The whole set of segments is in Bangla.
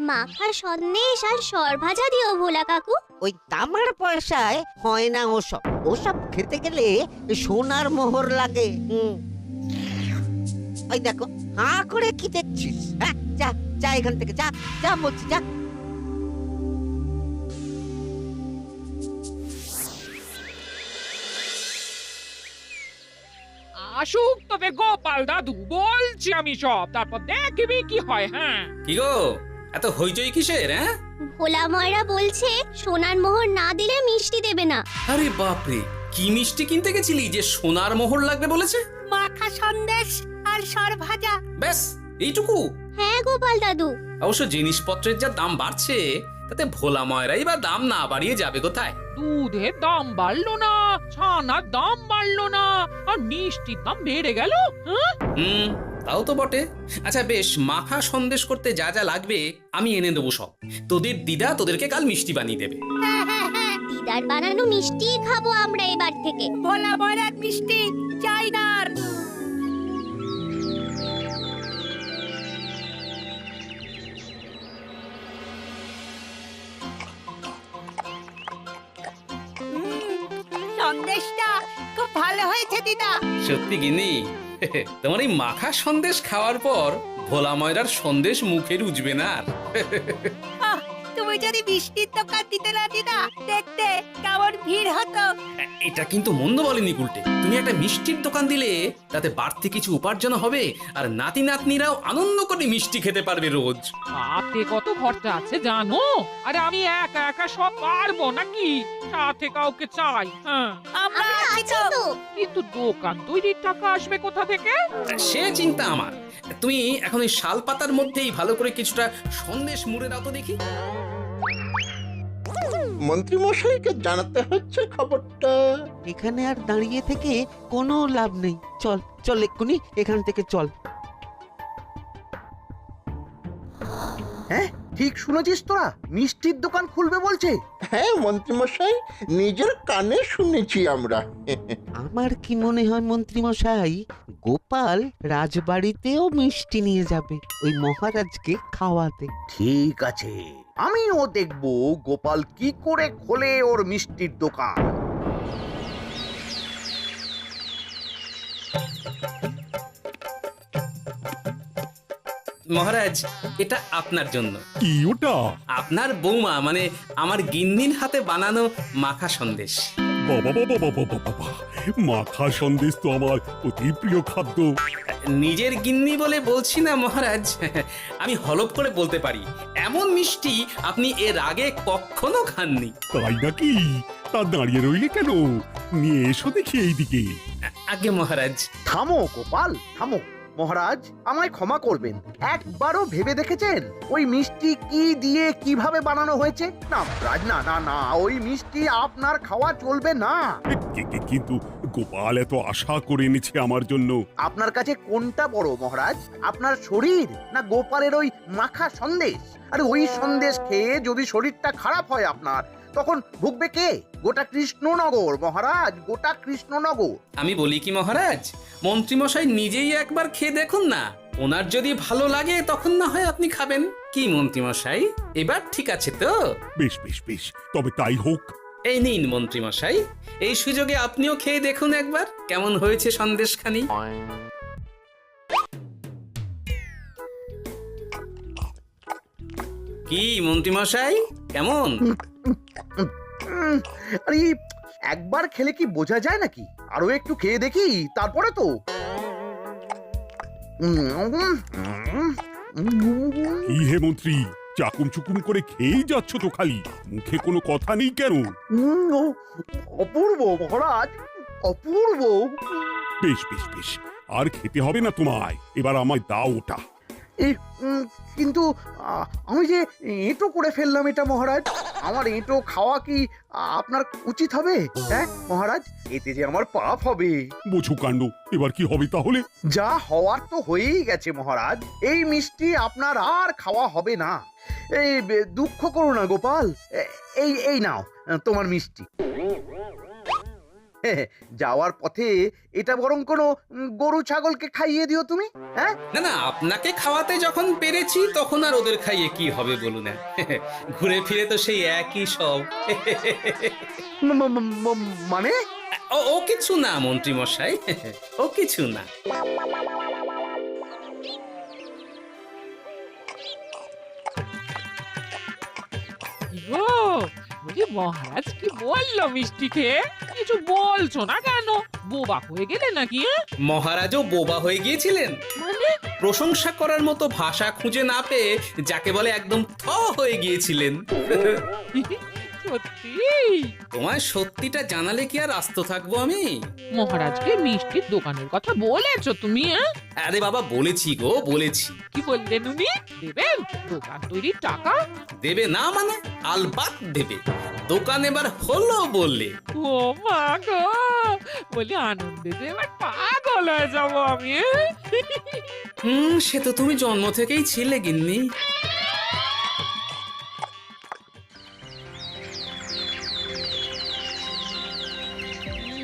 মাখা সন্দেশ আর সরভাজা দিও ভোলা কাকু। ওই তামার পয়সায় হয় না ওসব। ওসব খেতে গেলে সোনার মোহর লাগে। ওই দেখো, হাঁ করে কি দেখছিস? হ্যাঁ, যা যা এখান থেকে, যা যা বলছি, যা। আসুক তবে গোপাল দাদু, বলছি আমি সব, তারপর দেখবি কি হয়। হ্যাঁ, কি গো, এত হইচই কিসের? হ্যাঁ, ভোলা ময়রা বলছে সোনার মোহর না দিলে মিষ্টি দেবে না। আরে বাপরে, কি মিষ্টি কিনতে গেছিলি যে সোনার মোহর লাগবে বলেছে? মাখা সন্দেশ আর সরভাজা। ব্যাস এইটুকু? হ্যাঁ গোপাল দাদু। অবশ্য জিনিসপত্রের যা দাম বাড়ছে, তাতে ভোলা ময়রাই বা দাম না বাড়িয়ে যাবে কোথায়? দুধের দাম বাড়লো না, ছানার দাম বাড়লো না, আর মিষ্টির দাম বেড়ে গেল। হ্যাঁ, তাও তো বটে। আচ্ছা বেশ, মাখা সন্দেশ করতে যা যা লাগবে আমি এনে দেবো সব। তোদের দিদা তোদেরকে কাল মিষ্টি বানিয়ে দেবে। দিদার বানানো মিষ্টি খাবো আমরা এবার থেকে। ভোলা ময়রার মিষ্টি চাই না আর। সন্দেশটা খুব ভালো হয়েছে দিদা। সত্যি গিনি, তোমার এই মাখা সন্দেশ খাওয়ার পর ভোলা ময়রার সন্দেশ মুখে রুজবে না আর। আহ, তুমি যদি মিষ্টির দোকান দিতে না দিদা, দেখতে কেমন ভিড় হতো। এটা কিন্তু মন্দ বলেনি গুলটে। তুমি একটা মিষ্টির দোকান দিলে তাতে বাড়তি কিছু উপার্জন হবে, আর নাতি নাতনিরাও আনন্দ করে মিষ্টি খেতে পারবে রোজ। হাতে কত খরচা আছে জানো? আরে আমি একা একা সব পারবো নাকি? সাথে কাউকে চাই। হ্যাঁ, আমরা আছি আছি তো। তো। কিন্তু দোকান তৈরির টাকা আসবে কোথা থেকে? সে চিন্তা আমার। তুমি এখন ওই শাল পাতার মধ্যেই ভালো করে কিছুটা সন্দেশ মুড়ে দাও তো দেখি। মন্ত্রী মশাইকে জানাতে হচ্ছে খবরটা। এখানে আর দাঁড়িয়ে থেকে কোনো লাভ নেই। চল চল, এক্ষুনি এখান থেকে চল। হ্যাঁ, ঠিক শুনেছিস তোরা, মিষ্টির দোকান খুলবে বলছে। হ্যাঁ মন্ত্রী মশাই, নিজের কানে শুনেছি আমরা। আমার কি মনে হয় মন্ত্রী মশাই, গোপাল রাজবাড়িতেও মিষ্টি নিয়ে যাবে ওই মহারাজকে খাওয়াতে। ঠিক আছে, আমিও দেখবো গোপাল কি করে খোলে ওর মিষ্টির দোকান। মহারাজ, এটা আপনার জন্য। কি ওটা? আপনার বৌমা মানে আমার গিন্নির হাতে বানানো মাখা সন্দেশ। বাবা বাবা বাবা বাবা, মাখা সন্দেশ তো আমার অতি প্রিয় খাদ্য। নিজের গিন্নি বলে বলছি না মহারাজ, আমি হলপ করে বলতে পারি এমন মিষ্টি আপনি এর আগে কখনো খাননি। তাই নাকি? তা দাঁড়িয়ে রইলে কেন? নিয়ে এসো দেখি এইদিকে। আগে মহারাজ। থামো গোপাল, থামো। মহারাজ, আমায় ক্ষমা করবেন, একবারও ভেবে দেখেছেন ওই মিষ্টি কি দিয়ে কিভাবে বানানো হয়েছে? না মহারাজ, না না না, ওই মিষ্টি আপনার খাওয়া চলবে না। কিন্তু গোপাল এত আশা করে এনেছে আমার জন্য। আপনার কাছে কোনটা বড় মহারাজ, আপনার শরীর না গোপালের ওই মাখা সন্দেশ? আরে ওই সন্দেশ খেয়ে যদি শরীরটা খারাপ হয় আপনার, তখন ভুগবে কে? গোটা কৃষ্ণনগর মহারাজ, গোটা কৃষ্ণনগর। আমি বলি কি মহারাজ, মন্ত্রীমশাই নিজেই একবার খেয়ে দেখুন না। ওনার যদি ভালো লাগে তখন না হয় আপনি খাবেন। কি মন্ত্রীমশাই, এবার ঠিক আছে তো? বেশ বেশ বেশ, তবে তাই হোক। এই নিন মন্ত্রীমশাই, এই সুযোগে আপনিও খেয়ে দেখুন একবার কেমন হয়েছে সন্দেশখানি। কি মন্ত্রীমশাই, কেমন? আরে একবার খেলে কি বোঝা যায় নাকি? আরো একটু খেয়ে দেখি তারপরে তো। কি হে মন্ত্রী, চাকুম চুকুম করে খেয়েই যাচ্ছ তো খালি, মুখে কোনো কথা নেই কেন? অপূর্ব মহারাজ, অপূর্ব। বেশ বেশ বেশ, আর খেতে হবে না তোমায়, এবার আমায় দাও ওটা। এই কিন্তু আমি যে এঁটো করে ফেললাম এটা মহারাজ, আমার এঁটো খাওয়া কি আপনার উচিত হবে? হ্যাঁ মহারাজ, এতে যে আমার পাপ হবে। বোঝো কাণ্ড, এবার কি হবে তাহলে? যা হওয়ার তো হয়েই গেছে মহারাজ, এই মিষ্টি আপনার আর খাওয়া হবে না। এই দুঃখ করো না গোপাল, এই এই নাও তোমার মিষ্টি। যাওয়ার পথে এটা বরং কোনো গরু ছাগলকে খাইয়ে দিও তুমি। হ্যাঁ, না না, আপনাকে খাওয়াতে যখন পেরেছি তখন আর ওদের খাইয়ে কি হবে বলুন না। ঘুরে ফিরে তো সেই একই সব। মানে ও কিছু না মন্ত্রী মশাই, ও কিছু না। ও বলি মহারাজ কি বললো মিষ্টি খেয়ে? কিছু বলছো না কেন? বোবা হয়ে গেলে নাকি? মহারাজও বোবা হয়ে গিয়েছিলেন? মানে প্রশংসা করার মতো ভাষা খুঁজে না পেয়ে যাকে বলে একদম থ হয়ে গিয়েছিলেন। সত্যি? তোমায় সত্যিটা জানালে কি আর আস্ত থাকবো আমি? মহারাজকে মিষ্টির দোকানের কথা বলেছো তুমি? আরে বাবা, বলেছি গো, বলেছি। কি বললেন উনি? দেবেন দোকান তৈরির টাকা? দেবে না মানে? আলবাত দেবে। দোকান এবার হলো বললে। ও মা গো, বলি আনন্দে যে এবার পাগল হয়ে যাবো আমি। সে তো তুমি জন্ম থেকেই ছিলে গিন্নি।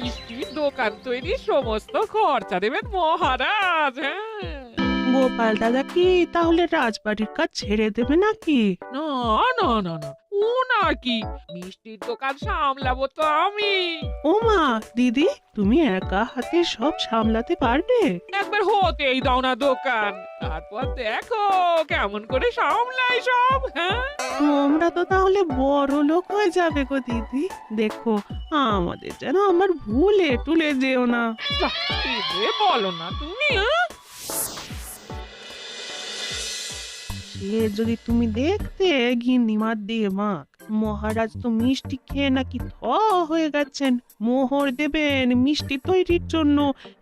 মিষ্টির দোকান তৈরির সমস্ত খরচা দেবেন মহারাজ। হ্যাঁ, গোপাল দাদা কি তাহলে রাজবাড়ির কাজ ছেড়ে দেবে নাকি? না না না না, ও নাকি, মিষ্টির দোকান সামলাবো তো আমি। ওমা দিদি, তুমি একা হাতে সব সামলাতে পারবে? একবার হতেই দাও না দোকান, তারপর দেখো কেমন করে সামলাই সব। হ্যাঁ, তোমরা তো তাহলে বড় লোক হয়ে যাবে গো দিদি। দেখো আমাদের যেন আমার ভুলে টুলে যেও না। যা, এ বলো না তুমি। হ্যাঁ? সে যদি তুমি দেখতে গিন্নিমার দিয়ে মাক, মহারাজ তো মিষ্টি খেয়ে নাকি থ হয়ে গেছেন। মোহর দেবেন মিষ্টি তৈরির জন্য,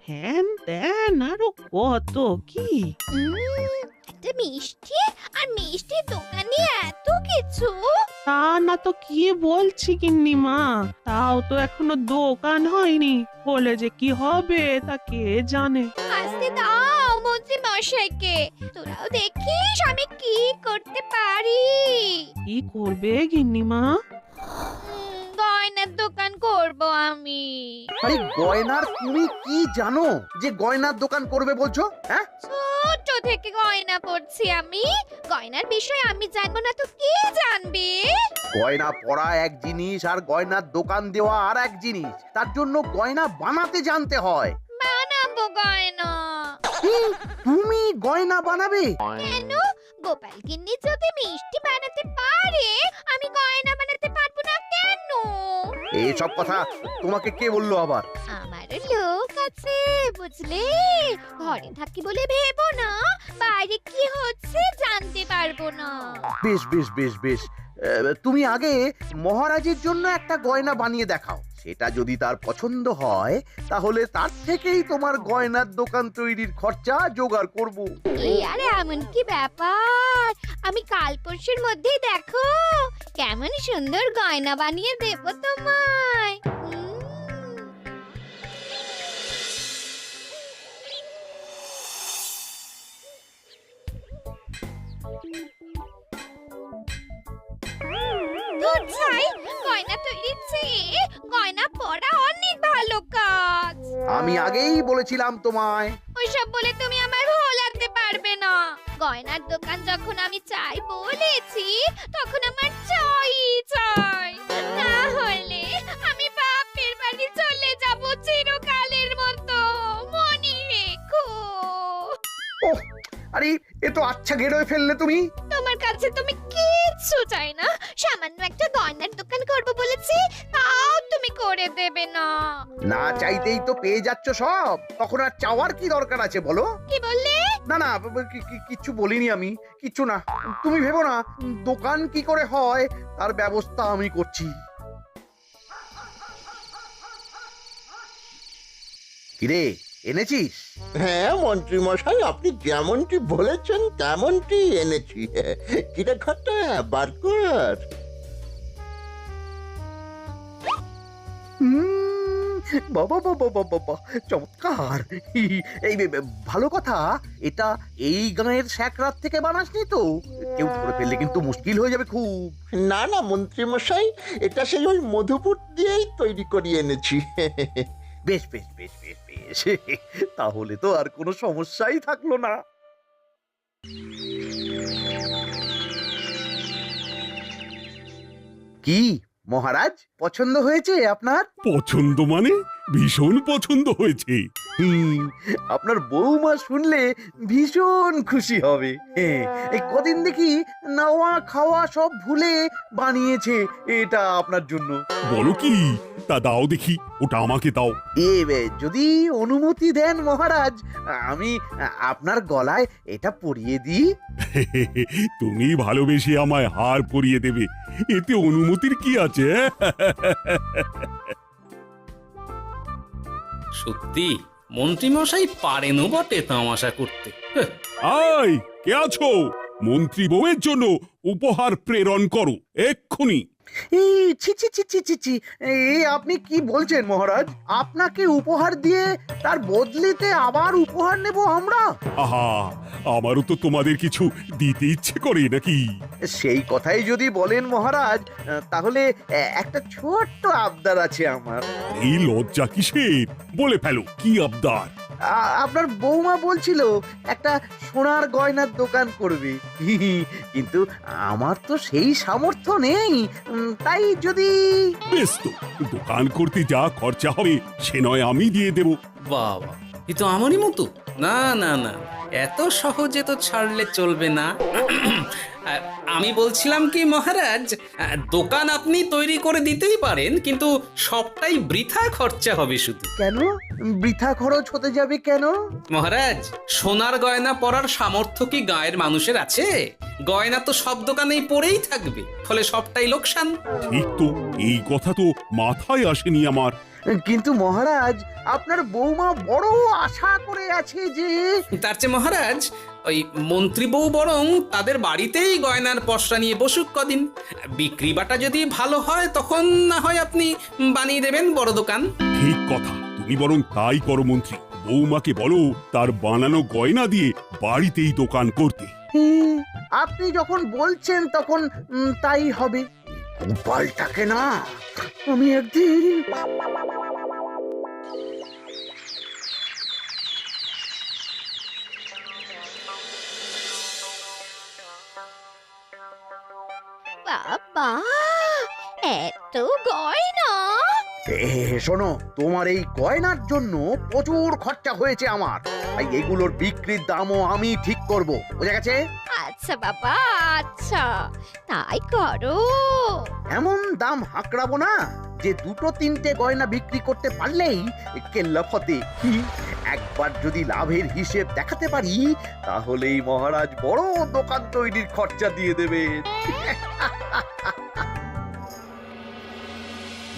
হ্যান ত্যান আরো কত কি। একটা মিষ্টি আর মিষ্টির দোকানে এত কিছু। তা না তো কি বলছি গিন্নিমা, তাও তো এখনো দোকান হয়নি, হলে যে কি হবে তা কে জানে। আসতে দাও মন্ত্রী মশাইকে, তোরাও দেখিস আমি কি করতে পারি। কি করবে গিন্নিমা? গয়নার দোকান করব আমি। আরে গয়নার তুমি কি জানো যে গয়নার দোকান করবে বলছো? হ্যাঁ, ছোট থেকে গয়না পড়ছি আমি, গয়নার বিষয়ে আমি জানবো না তো কে জানবে? গয়না পরা এক জিনিস আর গয়নার দোকান দেওয়া আর এক জিনিস। তার জন্য গয়না বানাতে জানতে হয়। বানাবো গয়না। তুমি গয়না বানাবে? কেন? গোপাল গিন্নি যদি মিষ্টি বানাতে পারে, আমি গয়না বানাতে পারবো না কেন? এইসব কথা তোমাকে কে বললো আবার? আমার লোক আছে বুঝলে, ঘরে থাকি বলে ভেবো না বাইরে কি হচ্ছে জানতে পারবো না। বেশ বেশ বেশ বেশ, তুমি আগে মহারাজের জন্য একটা গয়না বানিয়ে দেখাও। সেটা যদি তার পছন্দ হয় তাহলে তার থেকেই তোমার গয়নার দোকান তৈরির খরচা জোগাড় করব। এই আরে এমন কি ব্যাপার, আমি কাল পরশুর মধ্যেই দেখো কেমন সুন্দর গয়না বানিয়ে দেবো তোমায়। গয়না তৈরির চেয়ে গয়না পরা অনেক ভালো কাজ। আমি আগেই বলেছিলাম তোমায়। ওইসব বলে তুমি আমার ভোলাতে পারবে না। গয়নার দোকান যখন আমি চাই বলেছি, তখন আমার চাই চাই, না হলে আমি বাপের বাড়ি চলে যাব চিরকালের মতো, মনে রেখো। ওহ, আরে এ তো আচ্ছা গেড়ে ফেললে তুমি। তোমার কাছে তুমি কিচ্ছু চাই না, সামান্য একটা গয়নার দোকান করব বলেছি, তাও তুমি করে দেবে না। না চাইতেই তো পেয়ে যাচ্ছ সব, তখন আর চাওয়ার কি দরকার আছে বলো? কি বললে? না না, কিচ্ছু বলিনি আমি, কিচ্ছু না। তুমি ভেবো না, দোকান কি করে হয় তার ব্যবস্থা আমি করছি। কিরে, এনেছিস? হ্যাঁ মন্ত্রী মশাই, আপনি যেমনটি বলেছেন তেমনটি এনেছি। কিরে ঘটা, বার কর। বাবা বাবা বাবা বাবা, চমৎকার। এই ভালো কথা, এটা এই গাঁয়ের স্যাকরাত থেকে বানাসনি তো? কেউ ধরে ফেললে কিন্তু মুশকিল হয়ে যাবে খুব। না না মন্ত্রী মশাই, এটা সেই ওই মধুপুর দিয়েই তৈরি করিয়ে এনেছি। বেশ বেশ বেশ বেশ বেশ, তাহলে তো আর কোনো সমস্যাই থাকলো না। কি মহারাজ, পছন্দ হয়েছে আপনার? পছন্দ মানে ভীষণ পছন্দ হয়েছে। আপনার বৌমা শুনলে ভীষণ খুশি হবে। এই কদিন দেখি নাওয়া খাওয়া সব ভুলে বানিয়েছে এটা আপনার জন্য। বলো কি, তা দাও দেখি, ওটা আমাকে দাও। যদি অনুমতি দেন মহারাজ, আমি আপনার গলায় এটা পরিয়ে দিই। তুমি ভালোবেসে আমায় হার পরিয়ে দেবে, এতে অনুমতির কি আছে? সত্যি মন্ত্রীমশাই পারেনও বটে তামাশা করতে। হ্যাঁ, আয়, কে আছো? মন্ত্রী বউয়ের জন্য উপহার প্রেরণ করো এক্ষুনি। এই ছি ছি ছি ছি ছি ছি, এই আপনি কি বলছেন মহারাজ? আপনাকে উপহার দিয়ে তার বদলেতে আবার উপহার নেব আমরা? আহা, আমারও তো তোমাদের কিছু দিতে ইচ্ছে করে নাকি? সেই কথাই যদি বলেন মহারাজ, তাহলে একটা ছোট্ট আবদার আছে আমার। এই লজ্জা কিসের? বলে ফেলো, কি আবদার? আপনার বৌমা বলছিল একটা সোনার গয়নার দোকান করবে, কিন্তু আমার তো সেই সামর্থ্য নেই। তাই যদি... বেশ তো, দোকান করতে যা খরচা হবে সে নয় আমি দিয়ে দেব। বাবা, এ তো আমারই মতো। না না না, এত সহজে তো ছাড়লে চলবে না। আমি বলছিলাম কি মহারাজ, দোকান আপনি তৈরি করে দিতেই পারেন, কিন্তু সবটাই বৃথা খরচা হবে শুধু। কেন বৃথা খরচ হতে যাবে কেন? মহারাজ, সোনার গয়না পরার সামর্থ্য কি গায়ের মানুষের আছে? গয়না তো সব দোকানেই পড়েই থাকবে, ফলে সবটাই লোকসান। ঠিক তো, এই কথা তো মাথায় আসেনি আমার। কিন্তু মহারাজ, আপনার বৌমা বড় আশা করে আছে যে... তার চেয়ে মহারাজ, ওই মন্ত্রী বউ বরং তাদের বাড়িতেই গয়নার পসরা নিয়ে বসুক কদিন। বিক্রি বাটা যদি ভালো হয় তখন না হয় আপনি বানিয়ে দেবেন বড় দোকান। ঠিক কথা, তুমি বরং তাই করো মন্ত্রী। বৌমাকে বলো তার বানানো গয়না দিয়ে বাড়িতেই দোকান করতে। আপনি যখন বলছেন তখন তাই হবে। গোপালটাকে না আমি একদিন... বাবা, এত গয়না! শোনো, তোমার এই গয়নার জন্য প্রচুর খরচা হয়েছে আমার, তাই এগুলোর বিক্রির দামও আমি ঠিক করব, বোঝা গেছে? আচ্ছা বাবা, আচ্ছা, তাই করো। এমন দাম হাঁকড়াবো না যে দুটো তিনটে গয়না বিক্রি করতে পারলেই কেল্লা ফতে। একবার যদি লাভের হিসেব দেখাতে পারি, তাহলেই মহারাজ বড় দোকান তৈরির খরচা দিয়ে দেবেন।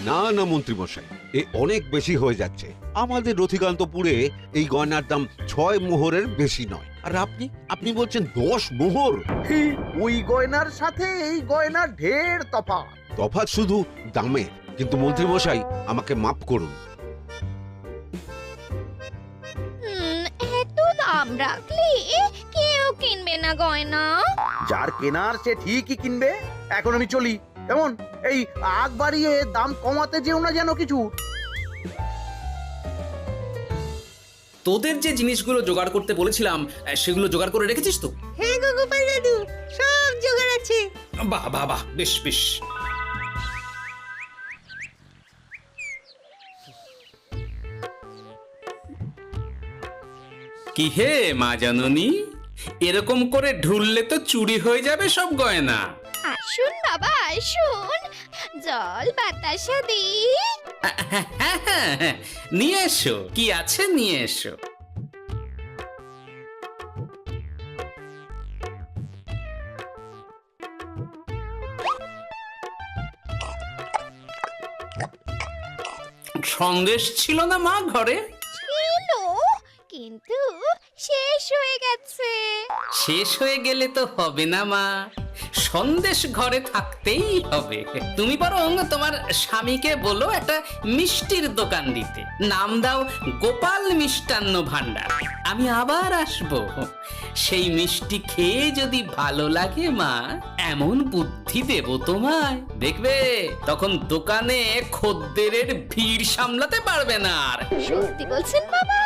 না না মন্ত্রী মশাই, এ অনেক বেশি হয়ে যাচ্ছে। আমাদের রথিকান্তপুরে এই গয়নার দাম 6 মোহরের বেশি নয়, আর আপনি আপনি বলছেন 10 মোহর। ওই গয়নার সাথে এই গয়নার ঢের তফাৎ। তফাৎ শুধু দামে। কিন্তু মন্ত্রী মশাই, আমাকে মাফ করুন। এত দাম রাখলে কেউ কিনবে না গয়না। যার কেনার সে ঠিকই কিনবে। এখন আমি চলি, কেমন? এই আগ বাড়িয়ে দাম কমাতে যেও না যেন কিছু। তোদের যে জিনিসগুলো জোগাড় করতে বলেছিলাম সেগুলো জোগাড় করে রেখেছিস তো? হ্যাঁ গো গোপাল দাদু, সব জোগাড় আছে। বাহ বাহ বাহ, বেশ বেশ। কি হে মা জাননী, এরকম করে ঢুললে তো চুরি হয়ে যাবে সব গয়না। আসুন বাবা, আসুন, জল বাতাসা দিই। নিয়ে এসো, কি আছে নিয়ে এসো। সন্দেশ ছিল না মা ঘরে? ছিল, কিন্তু কিন্তু শেষ হয়ে গেছে। শেষ হয়ে গেলে তো হবে না মা, সন্দেশ ঘরে থাকতেই হবে। তুমি বরং তোমার স্বামীকে বলো একটা মিষ্টির দোকান দিতে, নাম দাও গোপাল মিষ্টান্ন ভান্ডার। আমি আবার আসবো, সেই মিষ্টি খেয়ে যদি ভালো লাগে মা, এমন বুদ্ধি দেব তোমায়, দেখবে তখন দোকানে খদ্দেরের ভিড় সামলাতে পারবে না আর। সত্যি বলছেন বাবা?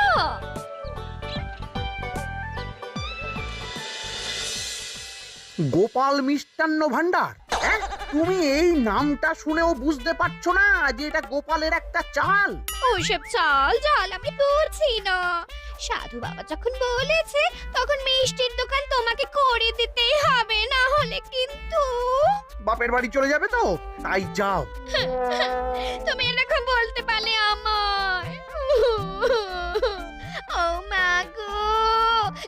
গোপাল মিষ্টান্ন ভান্ডার, হ্যাঁ? তুমি এই নামটা শুনেও বুঝতে পারছো না যে এটা গোপালের একটা চাল? ওসব চাল জাল আমি বলছি না। সাধু বাবা যখন বলেছে তখন মিষ্টির দোকান তোমাকে করে দিতেই হবে, না হলে কিন্তু বাপের বাড়ি চলে যাবে তো, তাই যাও। তুমি এরকম বলতে পারলে আমার। ও মা গো,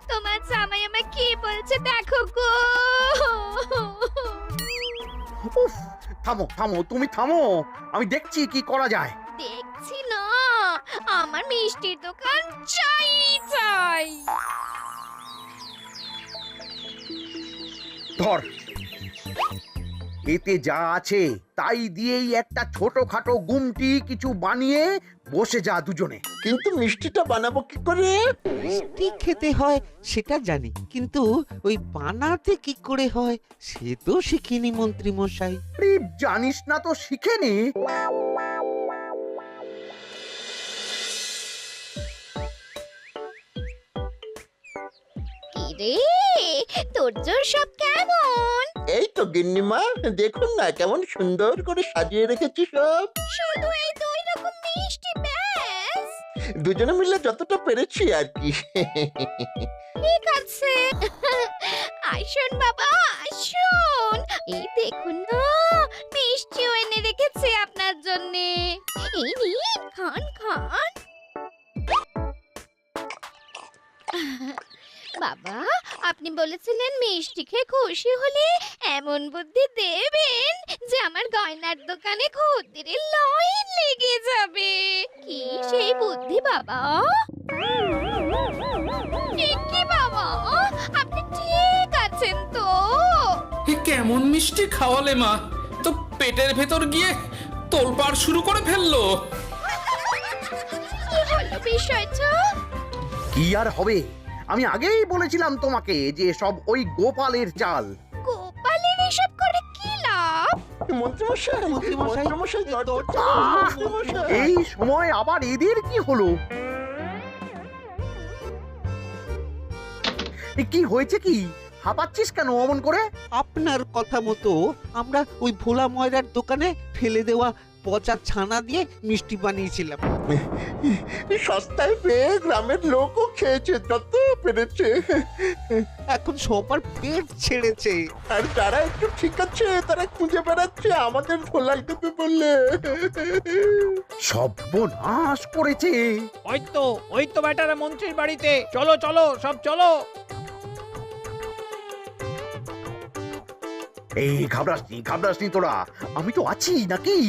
তোমার জামাই আমায় কি বলছে দেখো গো। উফ, থামো থামো, তুমি থামো, আমি দেখছি কি করা যায়। দেখছি না, আমার মিষ্টির দোকান চাই চাই। ধর, এতে যা আছে তাই দিয়েই একটা ছোটখাটো গুমটি কিছু বানিয়ে বসে যা দুজনে। কিন্তু মিষ্টিটা বানাবো কি করে? মিষ্টি খেতে হয় সেটা জানি, কিন্তু ওই বানাতে কি করে হয় সে তো শিখিনি মন্ত্রী মশাই। আরে জানিস না তো শিখে নে। কি রে, তোর জোর সব কেমন? এই তো গিন্নিমা, দেখুন না কেমন সুন্দর করে সাজিয়ে রেখেছি সব। শুধু এই দুই রকম মিষ্টি ব্যাস? দুজনে মিলে যতটা পেরেছি আর কি। ঠিক আছে, আসুন বাবা আসুন, এই দেখুন না মিষ্টিও এনে রেখেছি আপনার জন্য। এই নিন, খান খান। বাবা, আপনি বলেছিলেন মিষ্টি খেয়ে খুশি হলে এমন বুদ্ধি দেবেন যে আমার গয়নার দোকানে খদ্দেরের লাইন লেগে যাবে। কি সেই বুদ্ধি বাবা? ঠিক কি বাবা, আপনি ঠিক আছেন তো? এ কেমন মিষ্টি খাওয়ালে মা, তো পেটের ভেতর গিয়ে তোলপাড় শুরু করে ফেললো। কি হলো বিষয়টা? কি আর হবে, আমি আগেই বলেছিলাম তোমাকে যে সব ওই গোপালের চাল। গোপালের এসব করে কি লাভ? মন্ত্রীমশাই, মন্ত্রীমশাই, মন্ত্রীমশাই, দরজা আহ! খুলুন, মন্ত্রীমশাই। এই সময় আবার এদের কি হলো? এ কি হয়েছে কি? হাঁপাচ্ছিস কেন অমন করে? আপনার কথা মতো আমরা ওই ভোলা ময়রার দোকানে ফেলে দেওয়া পচা ছানা দিয়ে মিষ্টি বানিয়েছিলাম। সস্তায় পেয়ে গ্রামের লোকও খেয়েছে যত পেরেছে। এখন সবার পেট ছেড়েছে। আর যারা একটু ঠিক আছে তারা খুঁজে বেড়াচ্ছে আমাদের ভোলাই দেবে বললে। সর্বনাশ করেছে। ওই তো বেটারা মন্ত্রীর বাড়িতে, চলো চলো সব চলো। এই ঘাবড়াসনি তোরা, আমি তো আছি নাকি?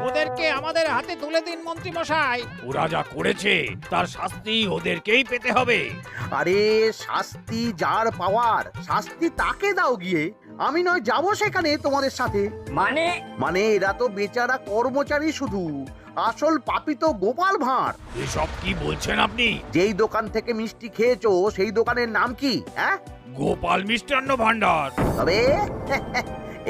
ওদেরকে আমাদের হাতে তুলে দিন মন্ত্রী মশাই। ওরা যা করেছে তার শাস্তি ওদেরকেই পেতে হবে। আরে শাস্তি যার পাওয়ার শাস্তি তাকে দাও গিয়ে, আমি নয় যাবো সেখানে তোমাদের সাথে। মানে এরা তো বেচারা কর্মচারী শুধু, আসল পাপী তো গোপাল ভাঁড়। এসব কি বলছেন আপনি? যেই দোকান থেকে মিষ্টি খেয়েছো সেই দোকানের নাম কি? হ্যাঁ, গোপাল মিষ্টান্ন ভান্ডার। তবে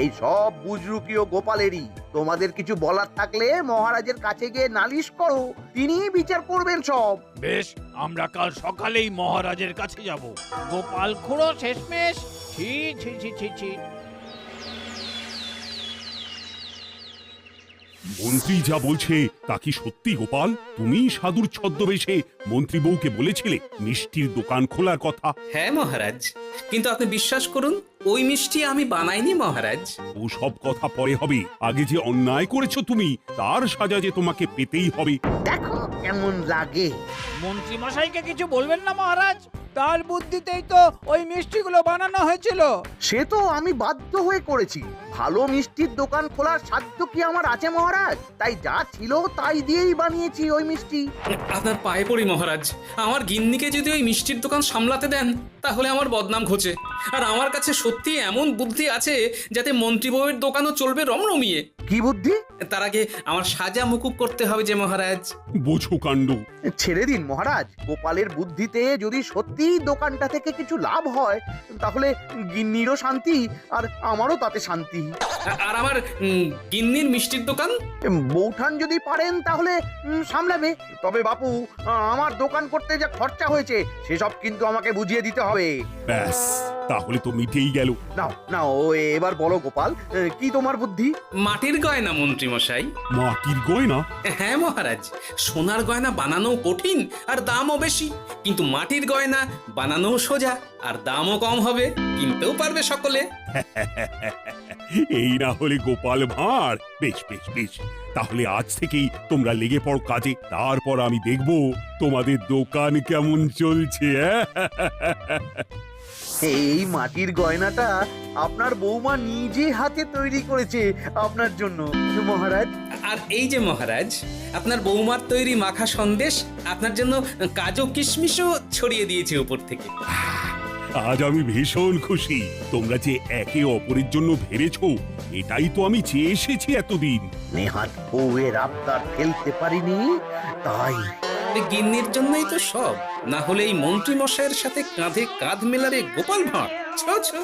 এই সব বুজরুকিও গোপালেরই। তোমাদের কিছু বলার থাকলে মহারাজের কাছে গিয়ে নালিশ করো, তিনিই বিচার করবেন সব। বেশ, আমরা কাল সকালেই মহারাজের কাছে যাব। গোপাল খুড়ো শেষমেশ। ছি ছি ছি ছি ছি। মন্ত্রী যা বলছে তা কি সত্যি গোপাল? তুমি সাধুর ছদ্মবেশে মন্ত্রী বউকে বলেছিলে মিষ্টির দোকান খোলার কথা? হ্যাঁ মহারাজ, কিন্তু আপনি বিশ্বাস করুন ওই মিষ্টি আমি বানাইনি মহারাজ। ও সব কথা পরে হবে, আগে যে অন্যায় করেছো তুমি তার সাজা যে তোমাকে পেতেই হবে। দেখো কেমন লাগে। মন্ত্রী মশাইকে কিছু বলবেন না মহারাজ? তার বুদ্ধিতেই তো ওই মিষ্টিগুলো বানানো হয়েছিল। সে তো আমি বাধ্য হয়ে করেছি। ভালো মিষ্টির দোকান খোলার সাধ্য কি আমার আছে মহারাজ? তাই যা ছিল তাই দিয়েই বানিয়েছি ওই মিষ্টি। আপনার পায়ে পড়ি মহারাজ, আমার গিন্নিকে যদি ওই মিষ্টির দোকান সামলাতে দেন তাহলে আমার বদনাম ঘোচে। আর আমার কাছে সত্যি এমন বুদ্ধি আছে যাতে মন্ত্রী বউয়ের দোকানও চলবে রমরমিয়ে। কি বুদ্ধি? তার আগে আমার সাজা মুকুব করতে হবে যে মহারাজ। বোঝো কাণ্ড। ছেড়ে দিন মহারাজ, গোপালের বুদ্ধিতে যদি সত্যি দোকানটা থেকে কিছু লাভ হয় তাহলে গিন্নিরও শান্তি আর আমারও তাতে শান্তি। আর আমার গিন্নির মিষ্টির দোকান বৌঠান যদি পারেন তাহলে সামলাবে। তবে বাপু, আমার দোকান করতে যা খরচা হয়েছে সেসব কিন্তু আমাকে বুঝিয়ে দিতে হবে। ব্যাস, তাহলে তো মিটেই গেল। নাও নাও, এবার বলো গোপাল, কি তোমার বুদ্ধি? মাটির গয়না মন্ত্রী মশাই। মাটির গয়না? হ্যাঁ মহারাজ, সোনার গয়না বানানো কঠিন আর দামও বেশি, কিন্তু মাটির গয়না বানানো সোজা আর দামও কম হবে, কিনতেও পারবে সকলে। এই না হলে গোপাল ভাঁড়। বেশ বেশ বেশ, তাহলে আজ থেকেই তোমরা লেগে পড়ো কাজে, তারপর আমি দেখব তোমাদের দোকান কেমন চলছে। এই মাটির গয়নাটা আপনার বৌমা নিজে হাতে তৈরি করেছে আপনার জন্য মহারাজ। আর এই যে মহারাজ, আপনার বৌমার তৈরি মাখা সন্দেশ আপনার জন্য কাজু কিশমিশও ছড়িয়ে দিয়েছে উপর থেকে। আজ আমি ভীষণ খুশি। তোমরা যে একে অপরের জন্য ভেবেছো, এটাই তো আমি চেয়ে এসেছি এতদিন। নেহাত বউয়ের আবদার ফেলতে পারিনি, তাই এই গিন্নির জন্যই তো সব, না হলে এই মন্ত্রী মশাইয়ের সাথে কাঁধে কাঁধ মেলাবে গোপাল ভাঁড়। ছো ছো।